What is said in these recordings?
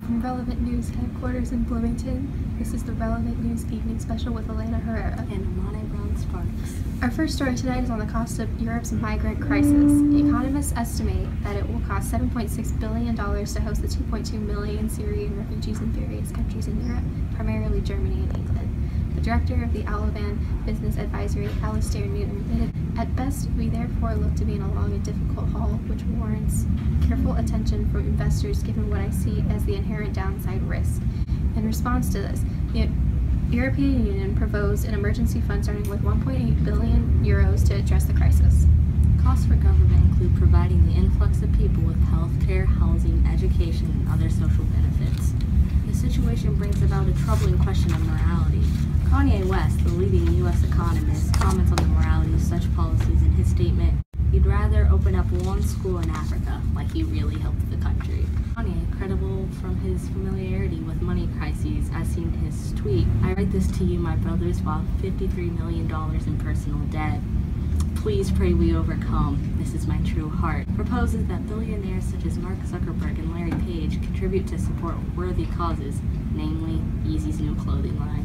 From Relevant News headquarters in Bloomington, this is the Relevant News Evening Special with Elena and Amane Brown-Sparks. Our first story tonight is on the cost of Europe's migrant crisis. Economists estimate that it will cost $7.6 billion to host the 2.2 million Syrian refugees in various countries in Europe, primarily Germany and England. The director of the Alavan Business Advisory, Alistair Newton, admitted, "At best, we therefore look to be in a long and difficult haul, which warrants careful attention from investors given what I see as the inherent downside risk." In response to this, the European Union proposed an emergency fund starting with 1.8 billion euros to address the crisis. Costs for government include providing the influx of people with health care, housing, education, and other social benefits. The situation brings about a troubling question of morality. Kanye West, the leading U.S. economist, comments on the morality of such policies in his statement, "He'd rather open up one school in Africa, like he really helped the country." Kanye, credible from his familiarity with money crises, as seen in his tweet, "I write this to you, my brothers, while $53 million in personal debt. Please pray we overcome. This is my true heart," proposes that billionaires such as Mark Zuckerberg and Larry Page contribute to support worthy causes, namely Yeezy's new clothing line.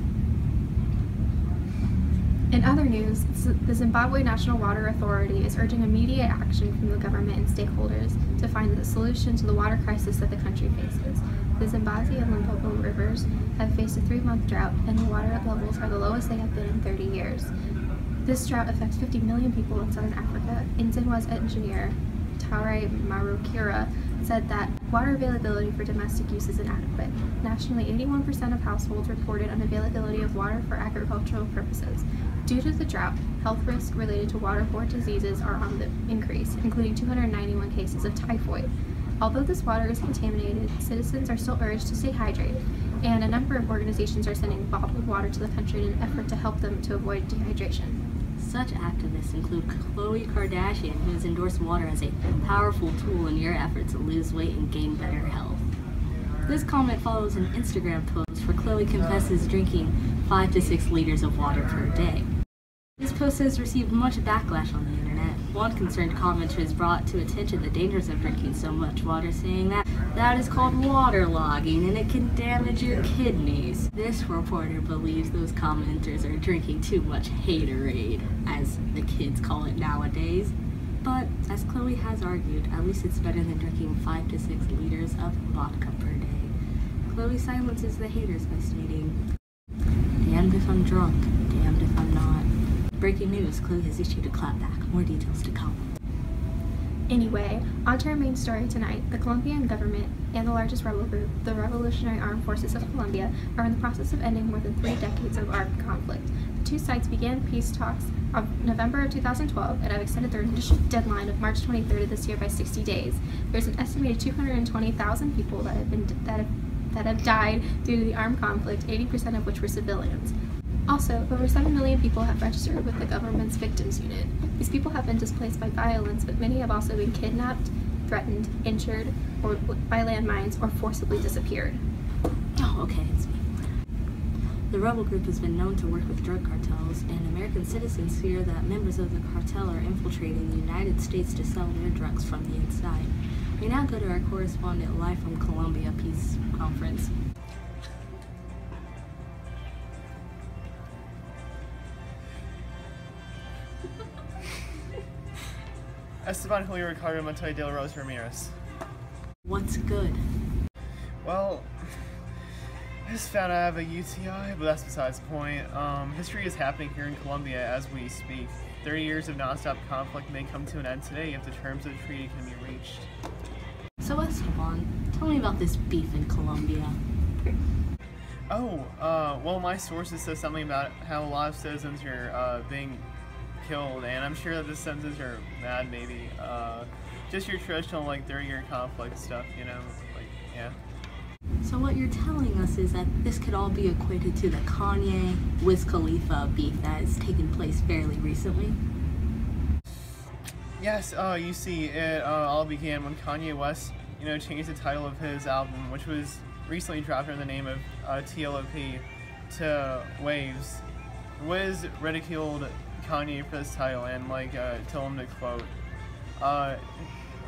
In other news, the Zimbabwe National Water Authority is urging immediate action from the government and stakeholders to find the solution to the water crisis that the country faces. The Zimbabwe and Limpopo rivers have faced a 3-month drought, and the water levels are the lowest they have been in 30 years. This drought affects 50 million people in southern Africa. INZINWA's engineer, Taure Marukira, said that water availability for domestic use is inadequate. Nationally, 81% of households reported unavailability of water for agricultural purposes. Due to the drought, health risks related to waterborne diseases are on the increase, including 291 cases of typhoid. Although this water is contaminated, citizens are still urged to stay hydrated, and a number of organizations are sending bottled water to the country in an effort to help them to avoid dehydration. Such activists include Khloe Kardashian, who has endorsed water as a powerful tool in your effort to lose weight and gain better health. This comment follows an Instagram post where Khloe confesses drinking 5 to 6 liters of water per day. This post has received much backlash on the internet. One concerned commenter has brought to attention the dangers of drinking so much water, saying that that is called waterlogging and it can damage your kidneys. This reporter believes those commenters are drinking too much haterade, as the kids call it nowadays. But, as Khloe has argued, at least it's better than drinking 5 to 6 liters of vodka per day. Khloe silences the haters by stating, "Damned if I'm drunk, damned if I'm not." Breaking news, Khloe has issued a clapback. More details to come. Anyway, on to our main story tonight. The Colombian government and the largest rebel group, the Revolutionary Armed Forces of Colombia, are in the process of ending more than 3 decades of armed conflict. The two sides began peace talks in November of 2012 and have extended their initial deadline of March 23rd of this year by 60 days. There's an estimated 220,000 people that have died due to the armed conflict, 80% of which were civilians. Also, over 7 million people have registered with the government's victims unit. These people have been displaced by violence, but many have also been kidnapped, threatened, injured, or by landmines, or forcibly disappeared. Oh, okay, it's me. The rebel group has been known to work with drug cartels, and American citizens fear that members of the cartel are infiltrating the United States to sell their drugs from the inside. We now go to our correspondent live from Colombia Peace Conference. Esteban Julio Ricardo Montoya de la Rose Ramirez. What's good? Well, I just found out I have a UTI, but that's besides the point. History is happening here in Colombia as we speak. 30 years of nonstop conflict may come to an end today if the terms of the treaty can be reached. So Esteban, tell me about this beef in Colombia. Oh, well, my sources said something about how a lot of citizens are being killed, and I'm sure that the citizens are mad, maybe. Just your traditional, 30-year conflict stuff, yeah. So what you're telling us is that this could all be equated to the Kanye Wiz Khalifa beef that has taken place fairly recently? Yes, you see, it all began when Kanye West, changed the title of his album, which was recently dropped under the name of TLOP, to Waves. Wiz ridiculed Kanye for this title and told him to quote,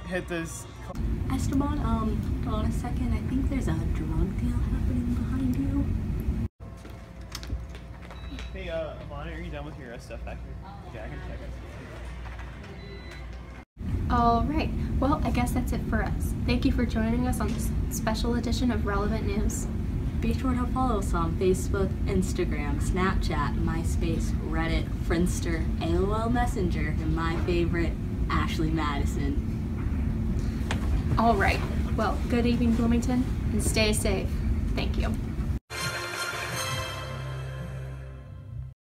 hit this Esteban, hold on a second. I think there's a drug deal happening behind you. Hey, Amane, are you done with your stuff back here? Yeah, I can check it. All right. Well, I guess that's it for us. Thank you for joining us on this special edition of Relevant News. Be sure to follow us on Facebook, Instagram, Snapchat, MySpace, Reddit, Friendster, AOL Messenger, and my favorite, Ashley Madison. All right. Well, good evening, Bloomington, and stay safe. Thank you.